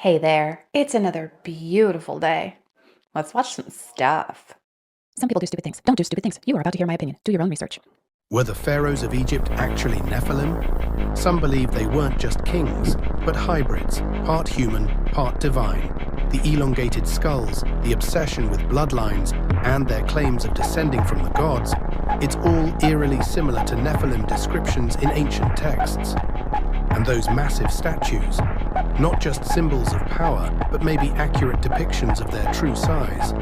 Hey there, it's another beautiful day. Let's watch some stuff. Some people do stupid things. Don't do stupid things. You are about to hear my opinion. Do your own research. Were the pharaohs of Egypt actually Nephilim? Some believe they weren't just kings, but hybrids, part human, part divine. The elongated skulls, the obsession with bloodlines, and their claims of descending from the gods, it's all eerily similar to Nephilim descriptions in ancient texts. And those massive statues, not just symbols of power, but maybe accurate depictions of their true size.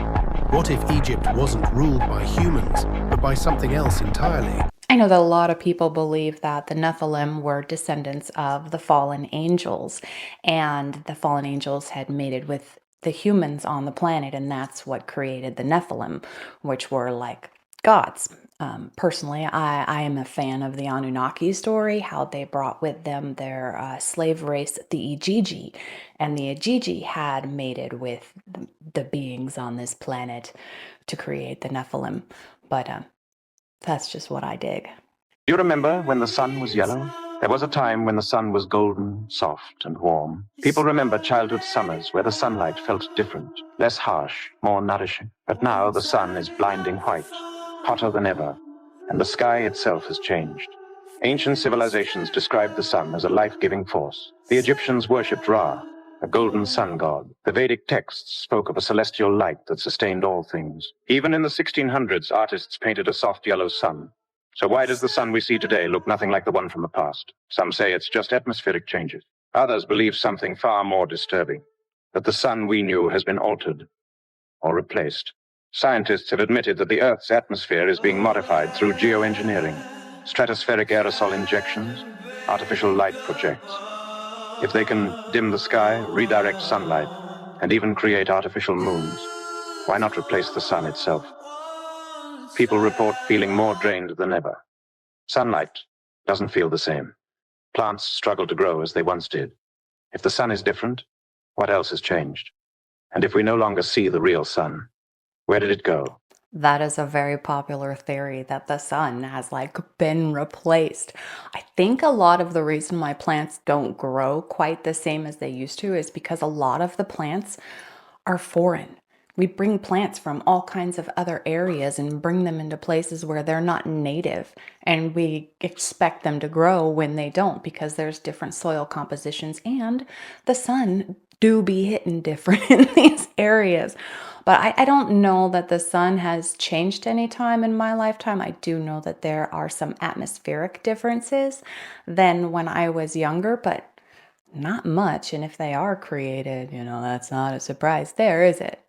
What if Egypt wasn't ruled by humans, but by something else entirely? I know that a lot of people believe that the Nephilim were descendants of the fallen angels, and the fallen angels had mated with the humans on the planet, and that's what created the Nephilim, which were like gods. Personally, I am a fan of the Anunnaki story, how they brought with them their slave race, the Ijiji, and the Ijiji had mated with the beings on this planet to create the Nephilim. But that's just what I dig. Do you remember when the sun was yellow? There was a time when the sun was golden, soft, and warm. People remember childhood summers where the sunlight felt different, less harsh, more nourishing. But now the sun is blinding white, hotter than ever, and the sky itself has changed. Ancient civilizations described the sun as a life-giving force. The Egyptians worshipped Ra, a golden sun god. The Vedic texts spoke of a celestial light that sustained all things. Even in the 1600s, artists painted a soft yellow sun. So why does the sun we see today look nothing like the one from the past? Some say it's just atmospheric changes. Others believe something far more disturbing, that the sun we knew has been altered or replaced. Scientists have admitted that the Earth's atmosphere is being modified through geoengineering, stratospheric aerosol injections, artificial light projects. If they can dim the sky, redirect sunlight, and even create artificial moons, why not replace the sun itself? People report feeling more drained than ever. Sunlight doesn't feel the same. Plants struggle to grow as they once did. If the sun is different, what else has changed? And if we no longer see the real sun, where did it go? That is a very popular theory that the sun has like been replaced. I think a lot of the reason why plants don't grow quite the same as they used to is because a lot of the plants are foreign. We bring plants from all kinds of other areas and bring them into places where they're not native, and we expect them to grow when they don't because there's different soil compositions and the sun do be hitting different in these areas. But I don't know that the sun has changed any time in my lifetime. I do know that there are some atmospheric differences than when I was younger, but not much. And if they are created, that's not a surprise there, is it?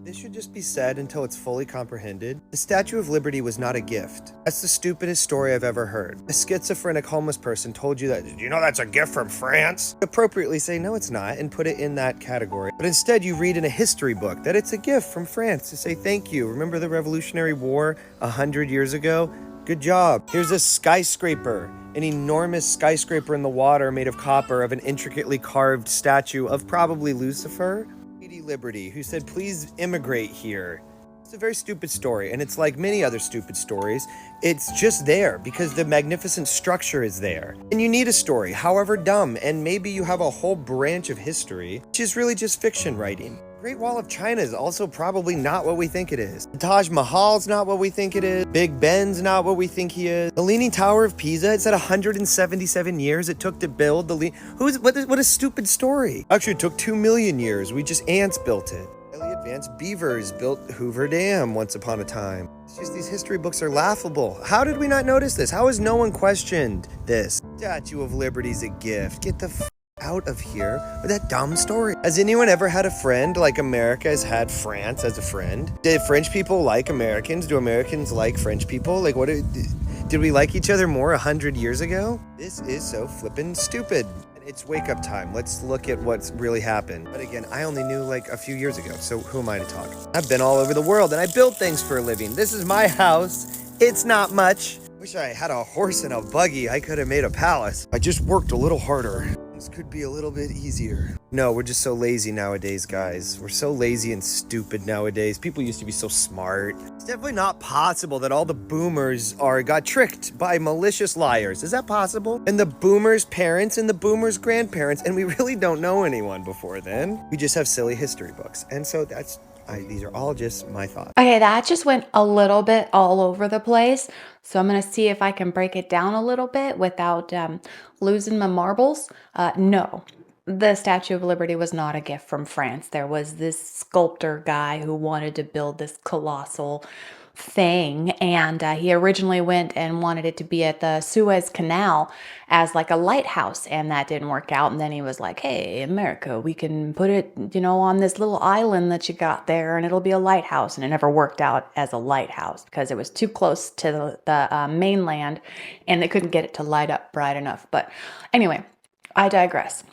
This should just be said until it's fully comprehended. The Statue of Liberty was not a gift. That's the stupidest story I've ever heard. A schizophrenic homeless person told you that, "Did you know that's a gift from France?" Appropriately say, no, it's not, and put it in that category. But instead, you read in a history book that it's a gift from France to say thank you. Remember the Revolutionary War 100 years ago? Good job. Here's a skyscraper. An enormous skyscraper in the water made of copper of an intricately carved statue of probably Lucifer. Lady Liberty, who said, please immigrate here. It's a very stupid story, and it's like many other stupid stories. It's just there because the magnificent structure is there. And you need a story, however dumb, and maybe you have a whole branch of history, which is really just fiction writing. Great Wall of China is also probably not what we think it is. The Taj Mahal's not what we think it is. Big Ben's not what we think he is. The Leaning Tower of Pisa, it said 177 years it took to build the what a stupid story. Actually, it took 2 million years. We just ants built it. Highly advanced beavers built Hoover Dam once upon a time. It's just these history books are laughable. How did we not notice this? How has no one questioned this? Statue of Liberty's a gift. Get the out of here with that dumb story. Has anyone ever had a friend like America has had France as a friend? Did French people like Americans? Do Americans like French people? Like, did we like each other more 100 years ago? This is so flippin' stupid. It's wake up time. Let's look at what's really happened. But again, I only knew like a few years ago, so who am I to talk? I've been all over the world and I build things for a living. This is my house. It's not much. Wish I had a horse and a buggy. I could have made a palace. I just worked a little harder. It's could be a little bit easier. No, we're just so lazy nowadays, guys. We're so lazy and stupid nowadays. People used to be so smart. It's definitely not possible that all the boomers got tricked by malicious liars. Is that possible? And the boomers' parents and the boomers' grandparents, and we really don't know anyone before then. We just have silly history books. And so these are all just my thoughts. Okay, that just went a little bit all over the place. So I'm going to see if I can break it down a little bit without losing my marbles. No, the Statue of Liberty was not a gift from France. There was this sculptor guy who wanted to build this colossal thing, and he originally went and wanted it to be at the Suez Canal as like a lighthouse, and that didn't work out. And then he was like, hey, America, we can put it, on this little island that you got there, and it'll be a lighthouse. And it never worked out as a lighthouse because it was too close to the mainland, and they couldn't get it to light up bright enough. But anyway, I digress.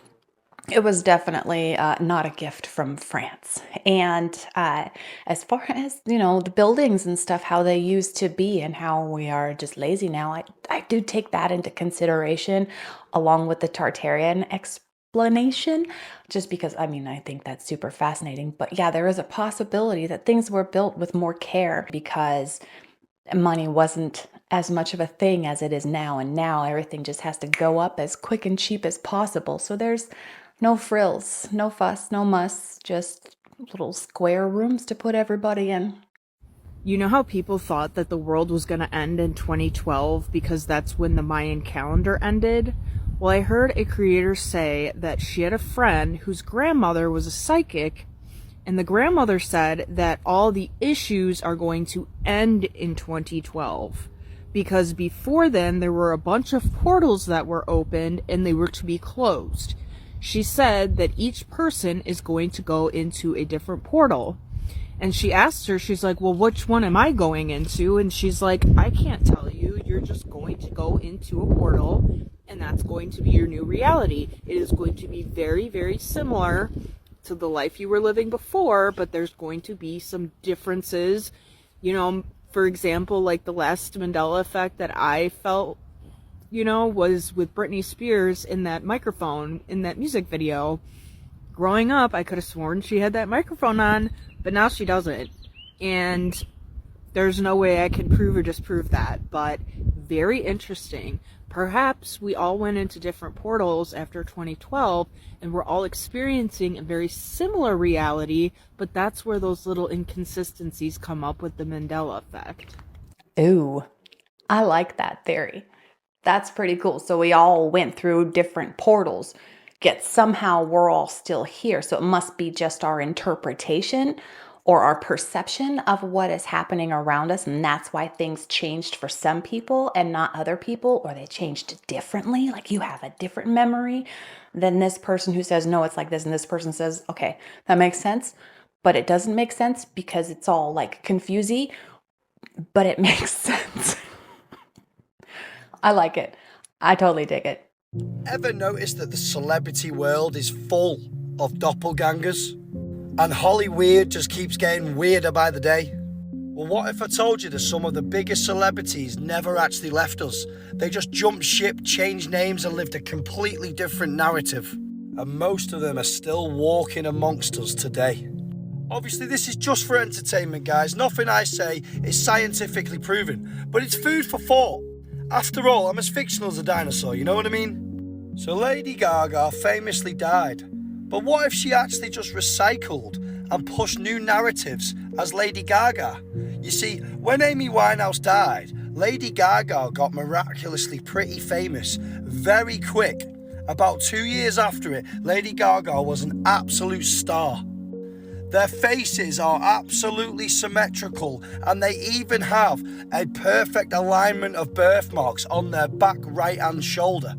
It was definitely not a gift from France. And as far as, the buildings and stuff, how they used to be and how we are just lazy now, I do take that into consideration along with the Tartarian explanation, just because, I think that's super fascinating. But yeah, there is a possibility that things were built with more care because money wasn't as much of a thing as it is now. And now everything just has to go up as quick and cheap as possible. So there's no frills, no fuss, no muss, just little square rooms to put everybody in. You know how people thought that the world was going to end in 2012 because that's when the Mayan calendar ended? Well, I heard a creator say that she had a friend whose grandmother was a psychic, and the grandmother said that all the issues are going to end in 2012 because before then there were a bunch of portals that were opened and they were to be closed. She said that each person is going to go into a different portal. And she asked her, she's like, well, which one am I going into? And she's like, I can't tell you. You're just going to go into a portal, and that's going to be your new reality. It is going to be very, very similar to the life you were living before, but there's going to be some differences. For example, like the last Mandela effect that I felt was with Britney Spears in that microphone in that music video. Growing up, I could have sworn she had that microphone on, but now she doesn't. And there's no way I can prove or disprove that, but very interesting. Perhaps we all went into different portals after 2012 and we're all experiencing a very similar reality, but that's where those little inconsistencies come up with the Mandela effect. Ooh, I like that theory. That's pretty cool. So we all went through different portals, yet somehow we're all still here. So it must be just our interpretation or our perception of what is happening around us. And that's why things changed for some people and not other people, or they changed differently. Like you have a different memory than this person who says, no, it's like this. And this person says, okay, that makes sense. But it doesn't make sense because it's all like confusing, but it makes sense. I like it. I totally dig it. Ever noticed that the celebrity world is full of doppelgangers? And Hollywood just keeps getting weirder by the day? Well, what if I told you that some of the biggest celebrities never actually left us? They just jumped ship, changed names, and lived a completely different narrative. And most of them are still walking amongst us today. Obviously, this is just for entertainment, guys. Nothing I say is scientifically proven, but it's food for thought. After all, I'm as fictional as a dinosaur, you know what I mean? So Lady Gaga famously died. But what if she actually just recycled and pushed new narratives as Lady Gaga? You see, when Amy Winehouse died, Lady Gaga got miraculously pretty famous very quick. About 2 years after it, Lady Gaga was an absolute star. Their faces are absolutely symmetrical, and they even have a perfect alignment of birthmarks on their back right-hand shoulder.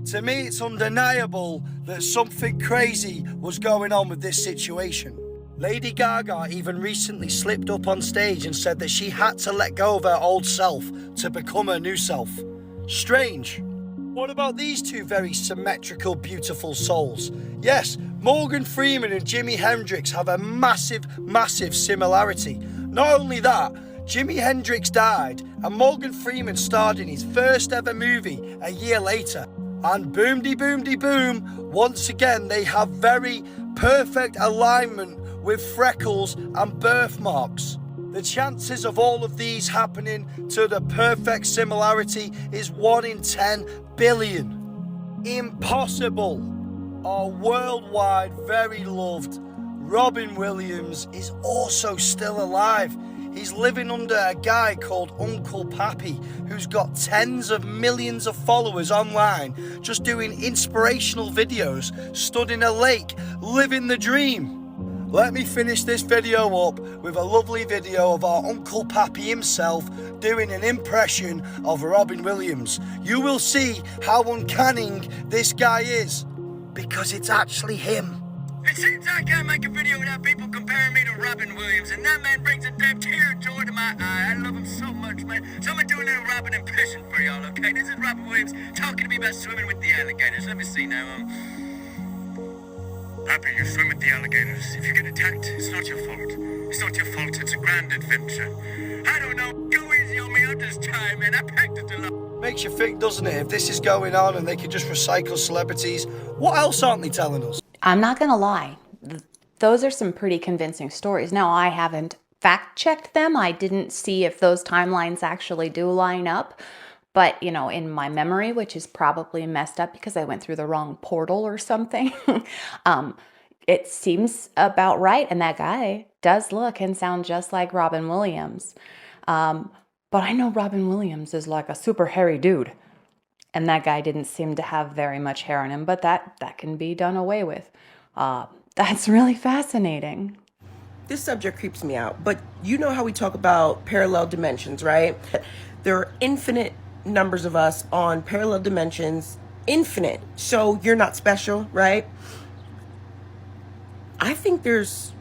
To me, it's undeniable that something crazy was going on with this situation. Lady Gaga even recently slipped up on stage and said that she had to let go of her old self to become her new self. Strange. What about these two very symmetrical, beautiful souls? Yes, Morgan Freeman and Jimi Hendrix have a massive, massive similarity. Not only that, Jimi Hendrix died and Morgan Freeman starred in his first ever movie a year later. And boom, once again, they have very perfect alignment with freckles and birthmarks. The chances of all of these happening to the perfect similarity is 1 in 10 billion. Impossible. Our worldwide very loved Robin Williams is also still alive. He's living under a guy called Uncle Pappy, who's got tens of millions of followers online, just doing inspirational videos, stood in a lake, living the dream. Let me finish this video up with a lovely video of our Uncle Pappy himself doing an impression of Robin Williams. You will see how uncanny this guy is, because it's actually him. It seems I can't make a video without people comparing me to Robin Williams, and that man brings a damn tear of joy to my eye. I love him so much, man. So I'm gonna do a little Robin impression for y'all, okay? This is Robin Williams talking to me about swimming with the alligators. Let me see now. Pappy, you swim with the alligators. If you get attacked, it's not your fault. It's not your fault. It's a grand adventure. I don't know. Go easy on me. I'm just trying, man. I practiced a lot. Makes you think, doesn't it? If this is going on and they can just recycle celebrities, what else aren't they telling us? I'm not gonna lie. Those are some pretty convincing stories. Now, I haven't fact-checked them. I didn't see if those timelines actually do line up. But, you know, in my memory, which is probably messed up because I went through the wrong portal or something, it seems about right. And that guy does look and sound just like Robin Williams. But I know Robin Williams is like a super hairy dude. And that guy didn't seem to have very much hair on him, but that can be done away with. That's really fascinating. This subject creeps me out, but you know how we talk about parallel dimensions, right? There are infinite numbers of us on parallel dimensions, infinite. So you're not special, right? I think there's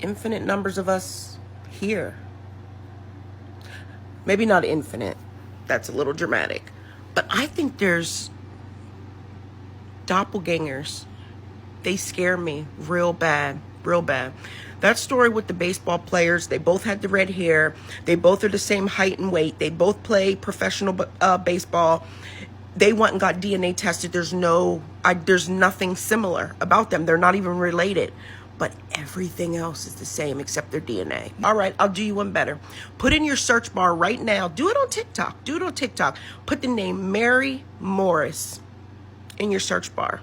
infinite numbers of us here. Maybe not infinite. That's a little dramatic. But I think there's doppelgangers. They scare me real bad, real bad. That story with the baseball players, they both had the red hair. They both are the same height and weight. They both play professional baseball. They went and got DNA tested. There's nothing similar about them. They're not even related. But everything else is the same except their DNA. All right, I'll do you one better. Put in your search bar right now. Do it on TikTok. Do it on TikTok. Put the name Mary Morris in your search bar.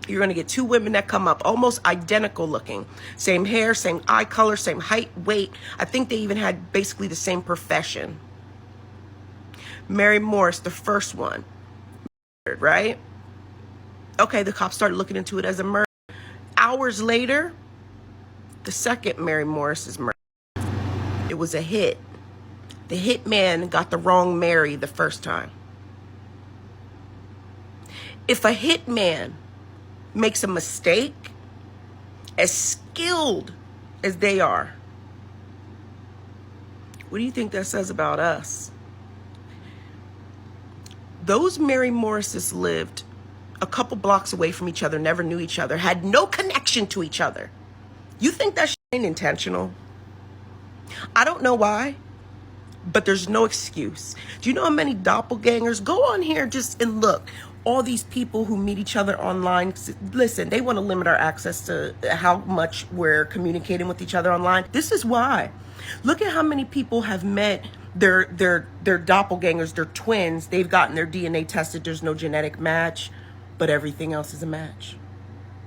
You're going to get 2 women that come up almost identical looking. Same hair, same eye color, same height, weight. I think they even had basically the same profession. Mary Morris, the first one, right? Okay, the cops started looking into it as a murder. Hours later, the second Mary Morris is murdered. It was a hit. The hitman got the wrong Mary the first time. If a hitman makes a mistake, as skilled as they are, what do you think that says about us? Those Mary Morrises lived a couple blocks away from each other, never knew each other, had no connection to each other. You think that shit ain't intentional? I don't know why, but there's no excuse. Do you know how many doppelgangers? Go on here just and look. All these people who meet each other online, listen, they want to limit our access to how much we're communicating with each other online. This is why. Look at how many people have met their doppelgangers, their twins. They've gotten their DNA tested. There's no genetic match, but everything else is a match.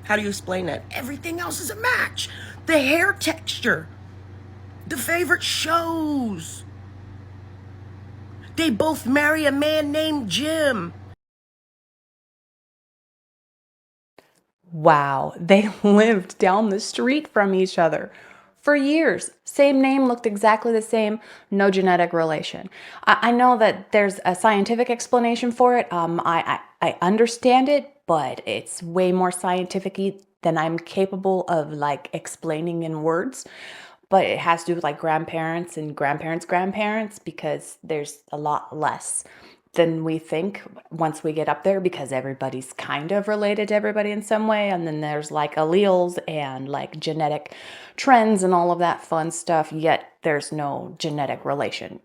How do you explain that? Everything else is a match. The hair texture, the favorite shows. They both marry a man named Jim. Wow, they lived down the street from each other for years. Same name, looked exactly the same, no genetic relation. I know that there's a scientific explanation for it. I understand it, but it's way more scientific-y than I'm capable of like explaining in words. But it has to do with like grandparents and grandparents, because there's a lot less than we think once we get up there, because everybody's kind of related to everybody in some way. And then there's like alleles and like genetic trends and all of that fun stuff, yet there's no genetic relation.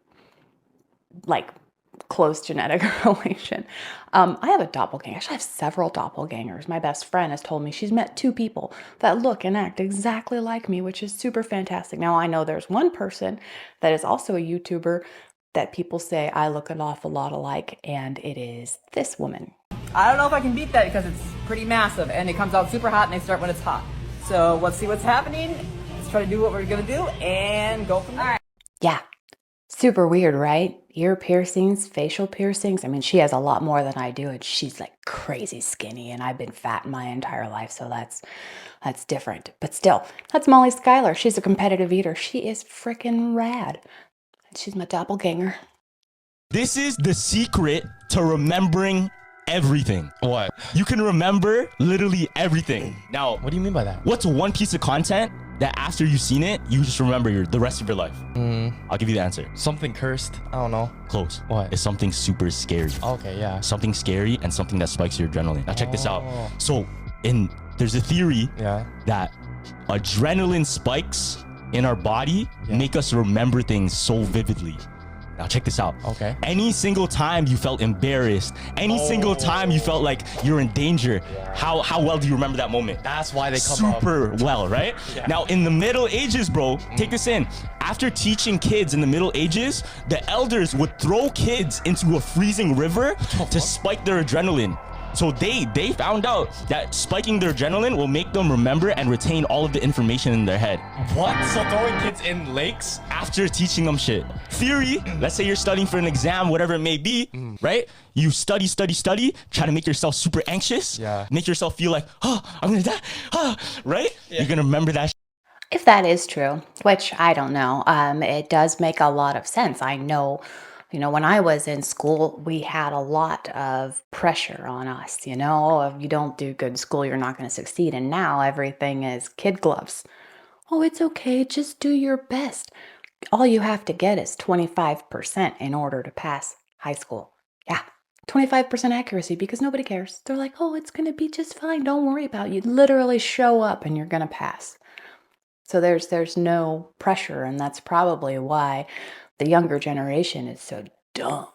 Like close genetic relation. I have a doppelganger. Actually, I have several doppelgangers. My best friend has told me she's met two people that look and act exactly like me, which is super fantastic. Now, I know there's one person that is also a YouTuber that people say I look an awful lot alike, and it is this woman. I don't know if I can beat that because it's pretty massive and it comes out super hot and they start when it's hot. So let's see what's happening. Let's try to do what we're gonna do and go from there. Yeah, super weird, right? Ear piercings, facial piercings. I mean, she has a lot more than I do, and she's like crazy skinny, and I've been fat my entire life, so that's different. But still, that's Molly Schuyler. She's a competitive eater. She is freaking rad. She's my doppelganger. This is the secret to remembering everything. What? You can remember literally everything. Now, What do you mean by that? what's one piece of content that after you've seen it, you just remember the rest of your life? I'll give you the answer. Something cursed. I don't know. Close. What? It's something super scary. Okay, yeah. Something scary and something that spikes your adrenaline. Now check this out. Oh. So there's a theory Yeah. that adrenaline spikes in our body Yeah. make us remember things so vividly. Now check this out. Okay. Any single time you felt embarrassed, any single time you felt like you're in danger, how well do you remember that moment? That's why they come up. Super well, right? Yeah. Now in the Middle Ages, bro, take this in. After teaching kids in the Middle Ages, the elders would throw kids into a freezing river to spike their adrenaline. So they found out that spiking their adrenaline will make them remember and retain all of the information in their head. What? So throwing kids in lakes? After teaching them shit. Theory, let's say you're studying for an exam, whatever it may be, right? You study, try to make yourself super anxious. Yeah. Make yourself feel like, oh, I'm gonna die, right? Yeah. You're gonna remember that If that is true, which I don't know, it does make a lot of sense. I know, when I was in school, we had a lot of pressure on us, if you don't do good in school, you're not going to succeed. And now everything is kid gloves. Oh, it's okay, just do your best. All you have to get is 25% in order to pass high school. Yeah, 25% accuracy because nobody cares. They're like, oh, it's going to be just fine. Don't worry about it. You literally show up and you're going to pass. So there's no pressure, and that's probably why the younger generation is so dumb.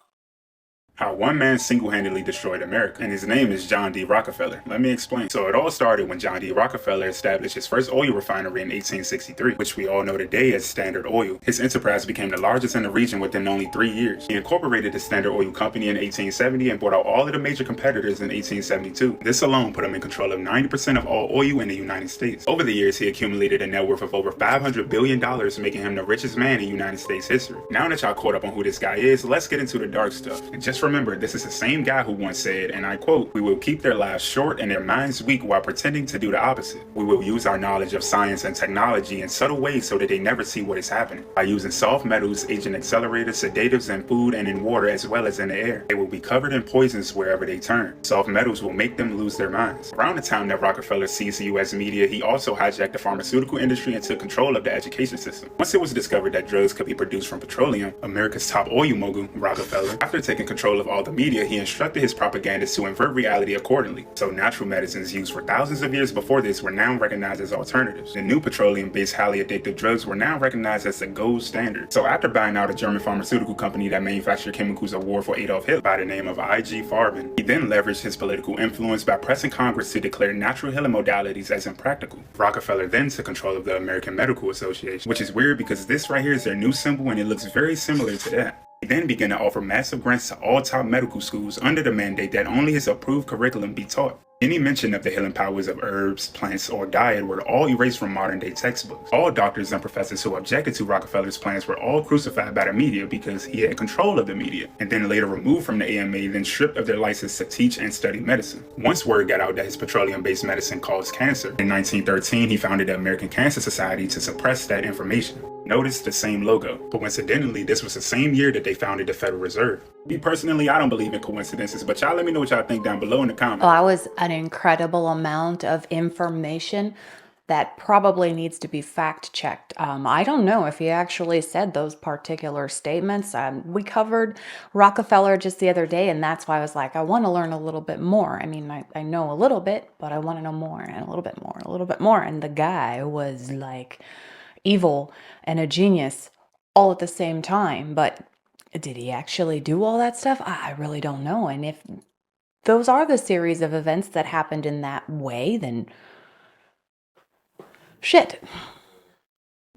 How one man single-handedly destroyed America, and his name is John D. Rockefeller. Let me explain. So it all started when John D. Rockefeller established his first oil refinery in 1863, which we all know today as Standard Oil. His enterprise became the largest in the region within only 3 years. He incorporated the Standard Oil Company in 1870 and bought out all of the major competitors in 1872. This alone put him in control of 90% of all oil in the United States. Over the years, he accumulated a net worth of over $500 billion, making him the richest man in United States history. Now that y'all caught up on who this guy is, let's get into the dark stuff. And just remember, this is the same guy who once said, and I quote, "We will keep their lives short and their minds weak while pretending to do the opposite. We will use our knowledge of science and technology in subtle ways so that they never see what is happening. By using soft metals, agent accelerators, sedatives in food and in water as well as in the air. They will be covered in poisons wherever they turn. Soft metals will make them lose their minds." Around the time that Rockefeller seized the U.S. media, he also hijacked the pharmaceutical industry and took control of the education system. Once it was discovered that drugs could be produced from petroleum, America's top oil mogul, Rockefeller, after taking control of all the media, he instructed his propagandists to invert reality accordingly. So natural medicines used for thousands of years before this were now recognized as alternatives. The new petroleum-based highly addictive drugs were now recognized as the gold standard. So after buying out a German pharmaceutical company that manufactured chemicals of war for Adolf Hitler by the name of IG Farben, he then leveraged his political influence by pressing Congress to declare natural healing modalities as impractical. Rockefeller then took control of the American Medical Association, which is weird because this right here is their new symbol and it looks very similar to that. He then began to offer massive grants to all top medical schools under the mandate that only his approved curriculum be taught. Any mention of the healing powers of herbs, plants, or diet were all erased from modern-day textbooks. All doctors and professors who objected to Rockefeller's plans were all crucified by the media because he had control of the media, and then later removed from the AMA, then stripped of their license to teach and study medicine. Once word got out that his petroleum-based medicine caused cancer, in 1913 he founded the American Cancer Society to suppress that information. Notice the same logo. Coincidentally, this was the same year that they founded the Federal Reserve. Me personally, I don't believe in coincidences, but y'all let me know what y'all think down below in the comments. Well, that was an incredible amount of information that probably needs to be fact checked. I don't know if he actually said those particular statements. We covered Rockefeller just the other day, and that's why I was like, I want to learn a little bit more. I mean, I know a little bit, but I want to know more and a little bit more, a little bit more. And the guy was like evil and a genius all at the same time. But Did he actually do all that stuff? I really don't know. And if those are the series of events that happened in that way, then shit.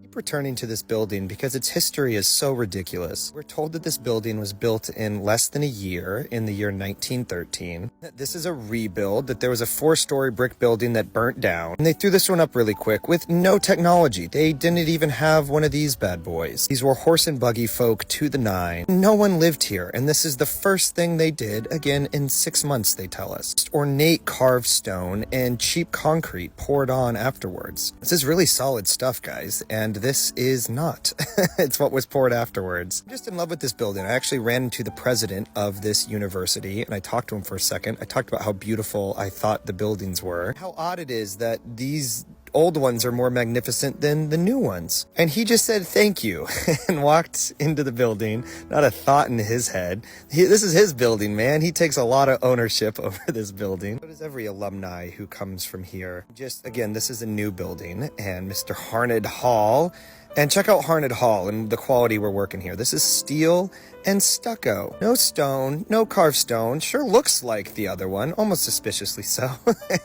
Keep returning to this building because its history is so ridiculous. We're told that this building was built in less than a year, in the year 1913. That this is a rebuild, that there was a 4-story brick building that burnt down, and they threw this one up really quick with no technology. They didn't even have one of these bad boys. These were horse and buggy folk to the nine. No one lived here, and this is the first thing they did, again, in 6 months, they tell us. Just ornate carved stone and cheap concrete poured on afterwards. This is really solid stuff, guys, and this is not. It's what was poured afterwards. I'm just in love with this building. I actually ran into the president of this university and I talked to him for a second. I talked about how beautiful I thought the buildings were. How odd it is that these old ones are more magnificent than the new ones. And he just said thank you and walked into the building. Not a thought in his head. This is his building, man. He takes a lot of ownership over this building. So does every alumni who comes from here. Just, again, this is a new building, and Mr. Harned Hall. And check out Harned Hall and the quality we're working here. This is steel and stucco. No stone, no carved stone. Sure looks like the other one, almost suspiciously so.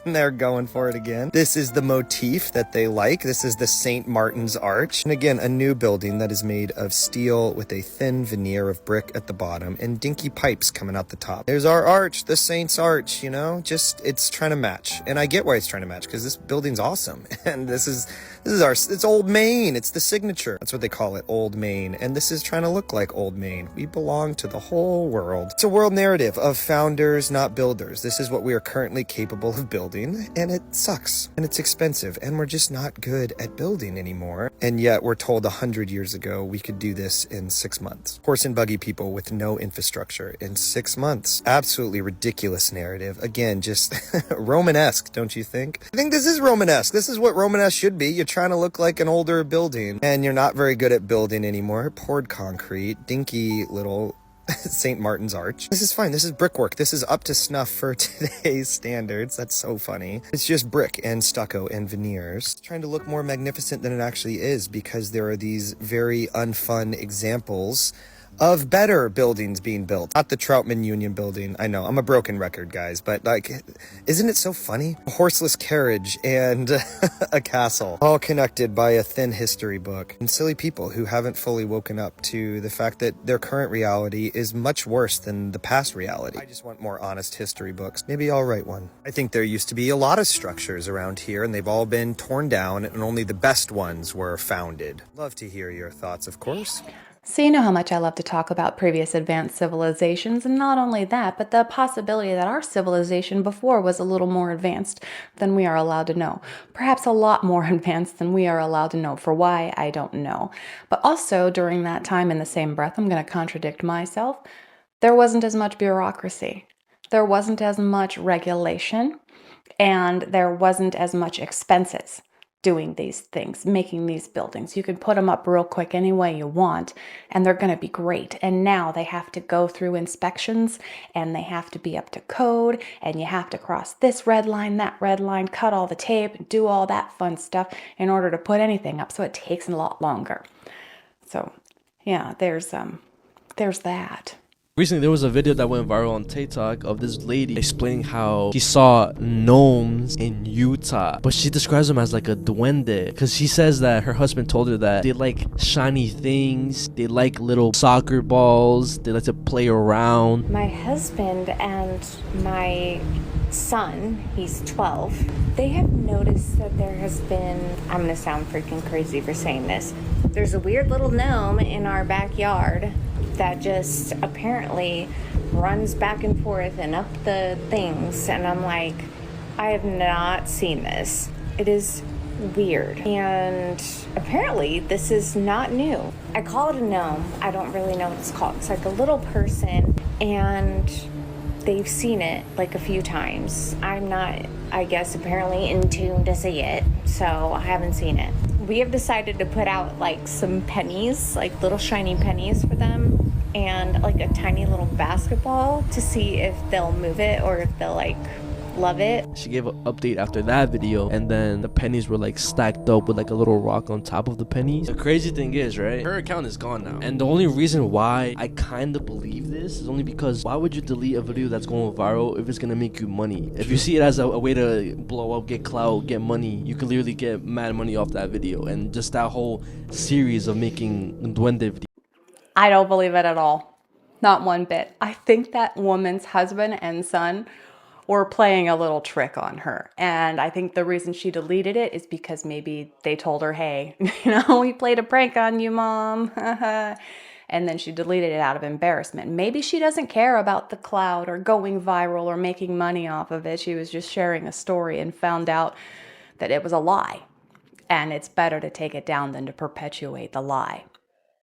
And they're going for it again. This is the motif that they like. This is the St. Martin's Arch. And again, a new building that is made of steel with a thin veneer of brick at the bottom and dinky pipes coming out the top. There's our arch, the Saint's Arch, you know, just, it's trying to match. And I get why it's trying to match, because this building's awesome. And this is it's Old Main. It's the signature. That's what they call it, Old Main. And this is trying to look like Old Main. We belong to the whole world. It's a world narrative of founders, not builders. This is what we are currently capable of building, and it sucks, and it's expensive, and we're just not good at building anymore. And yet we're told 100 years ago we could do this in 6 months. Horse and buggy people with no infrastructure in 6 months. Absolutely ridiculous narrative. Again, just Romanesque, don't you think? I think this is Romanesque. This is what Romanesque should be. You're trying to look like an older building, and you're not very good at building anymore. Poured concrete, dinky little St. Martin's Arch. This is fine. This is brickwork. This is up to snuff for today's standards. That's so funny. It's just brick and stucco and veneers. It's trying to look more magnificent than it actually is, because there are these very unfun examples of better buildings being built. Not the Troutman Union building. I know, I'm a broken record, guys, but like, isn't it so funny? A horseless carriage and a castle, all connected by a thin history book. And silly people who haven't fully woken up to the fact that their current reality is much worse than the past reality. I just want more honest history books. Maybe I'll write one. I think there used to be a lot of structures around here, and they've all been torn down, and only the best ones were founded. Love to hear your thoughts, of course. So you know how much I love to talk about previous advanced civilizations, and not only that, but the possibility that our civilization before was a little more advanced than we are allowed to know. Perhaps a lot more advanced than we are allowed to know. For why, I don't know. But also, during that time, in the same breath, I'm going to contradict myself, there wasn't as much bureaucracy. There wasn't as much regulation, and there wasn't as much expenses doing these things, making these buildings. You can put them up real quick any way you want, and they're going to be great. And now they have to go through inspections, and they have to be up to code, and you have to cross this red line, that red line, cut all the tape, and do all that fun stuff in order to put anything up. So it takes a lot longer. So yeah, there's that. Recently, there was a video that went viral on TikTok of this lady explaining how she saw gnomes in Utah, but she describes them as like a duende, because she says that her husband told her that they like shiny things, they like little soccer balls, they like to play around. My husband and my son, he's 12, they have noticed that there has been, I'm gonna sound freaking crazy for saying this, there's a weird little gnome in our backyard that just apparently runs back and forth and up the things, and I'm like, I have not seen this. It is weird, and apparently this is not new. I call it a gnome. I don't really know what it's called. It's like a little person, and they've seen it like a few times. I'm not, I guess, apparently in tune to see it, so I haven't seen it. We have decided to put out like some pennies, like little shiny pennies for them, and like a tiny little basketball to see if they'll move it or if they'll like Love it. She gave an update after that video, and then the pennies were like stacked up with like a little rock on top of the pennies. The crazy thing is, right, her account is gone now. And the only reason why I kind of believe this is only because why would you delete a video that's going viral if it's gonna make you money? If you see it as a way to blow up, get clout, get money, you could literally get mad money off that video. And just that whole series of making duende videos. I don't believe it at all. Not one bit. I think that woman's husband and son were playing a little trick on her. And I think the reason she deleted it is because maybe they told her, hey, we played a prank on you, Mom. And then she deleted it out of embarrassment. Maybe she doesn't care about the clout or going viral or making money off of it. She was just sharing a story and found out that it was a lie. And it's better to take it down than to perpetuate the lie.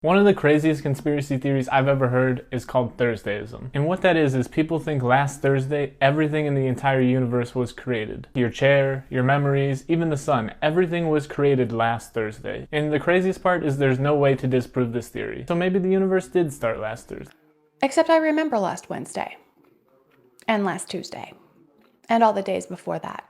One of the craziest conspiracy theories I've ever heard is called Thursdayism. And what that is people think last Thursday, everything in the entire universe was created. Your chair, your memories, even the sun, everything was created last Thursday. And the craziest part is there's no way to disprove this theory. So maybe the universe did start last Thursday. Except I remember last Wednesday. And last Tuesday. And all the days before that.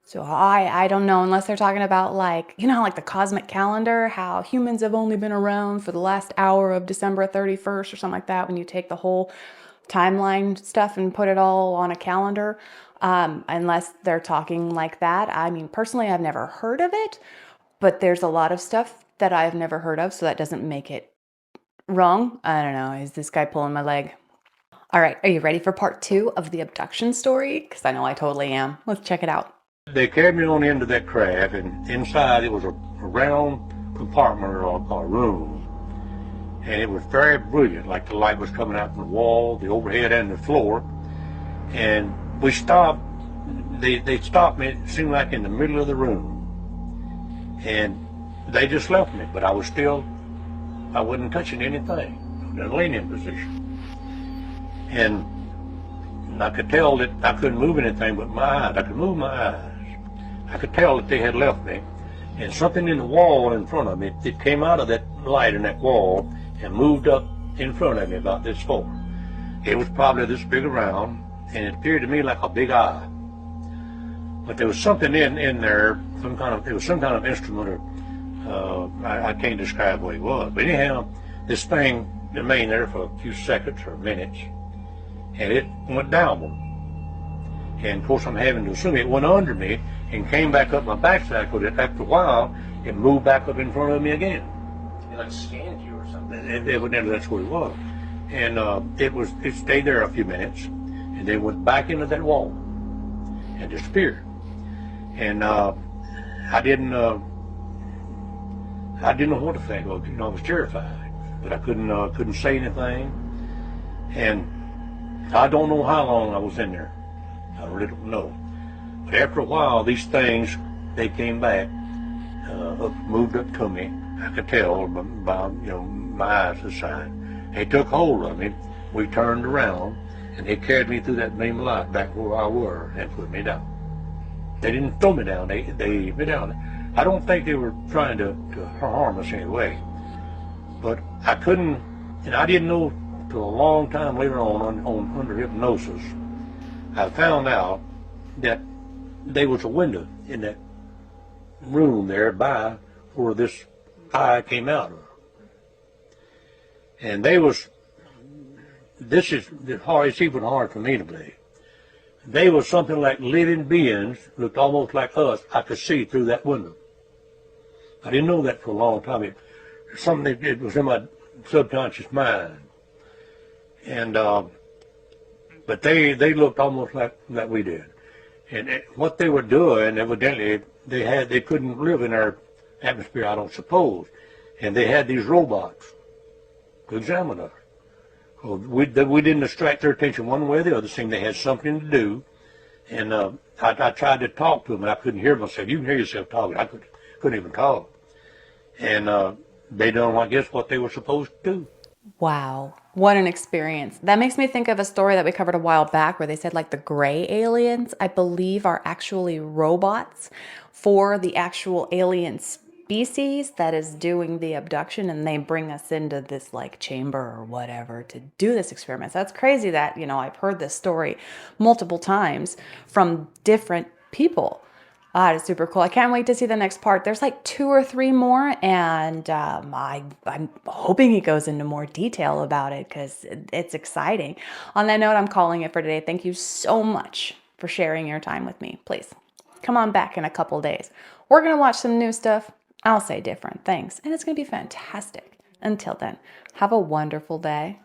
So I don't know, unless they're talking about like the cosmic calendar, how humans have only been around for the last hour of December 31st or something like that, when you take the whole timeline stuff and put it all on a calendar. Unless they're talking like that. I mean, personally, I've never heard of it, but there's a lot of stuff that I've never heard of, so that doesn't make it wrong. I don't know, is this guy pulling my leg? All right, are you ready for part 2 of the abduction story? Because I know I totally am. Let's check it out. They carried me on into that craft, and inside it was a round compartment or a room. And it was very brilliant, like the light was coming out from the wall, the overhead, and the floor. And we stopped. They stopped me, it seemed like in the middle of the room. And they just left me, but I wasn't touching anything, in a leaning position. And I could tell that I couldn't move anything but my eyes. I could move my eyes. I could tell that they had left me. And something in the wall in front of me, it came out of that light in that wall and moved up in front of me about this far. It was probably this big around, and it appeared to me like a big eye. But there was something in there, it was some kind of instrument, or I can't describe what it was. But anyhow, this thing remained there for a few seconds or minutes, and it went downward. And of course I'm having to assume it went under me and came back up my backside, because after a while it moved back up in front of me again. It like scanned you or something. Evidently that's what it was. And it stayed there a few minutes, and then went back into that wall and disappeared. And I didn't know what to think. Well, I was terrified, but I couldn't say anything. And I don't know how long I was in there. I really don't know. But after a while, these things, they came back, moved up to me. I could tell by my eyes aside. They took hold of me. We turned around, and they carried me through that main light back where I were and put me down. They didn't throw me down. They put me down. I don't think they were trying to harm us anyway. But I couldn't, and I didn't know till a long time later on under hypnosis, I found out that there was a window in that room there by where this eye came out of. And it's even hard for me to believe. They were something like living beings, looked almost like us. I could see through that window. I didn't know that for a long time. It was in my subconscious mind. And but they looked almost like we did. And what they were doing, evidently, they couldn't live in our atmosphere, I don't suppose. And they had these robots to examine us. Well, we didn't distract their attention one way or the other, seeing they had something to do. And I tried to talk to them, and I couldn't hear myself. You can hear yourself talking. I couldn't even talk. And they done, I guess, what they were supposed to do. Wow, what an experience. That makes me think of a story that we covered a while back where they said like the gray aliens, I believe, are actually robots for the actual aliens species that is doing the abduction, and they bring us into this like chamber or whatever to do this experiment. So that's crazy that, you know, I've heard this story multiple times from different people. It's super cool. I can't wait to see the next part. There's like 2 or 3 more, and I'm hoping he goes into more detail about it because it's exciting. On that note, I'm calling it for today. Thank you so much for sharing your time with me. Please come on back in a couple days. We're going to watch some new stuff. I'll say different things, and it's going to be fantastic. Until then, have a wonderful day.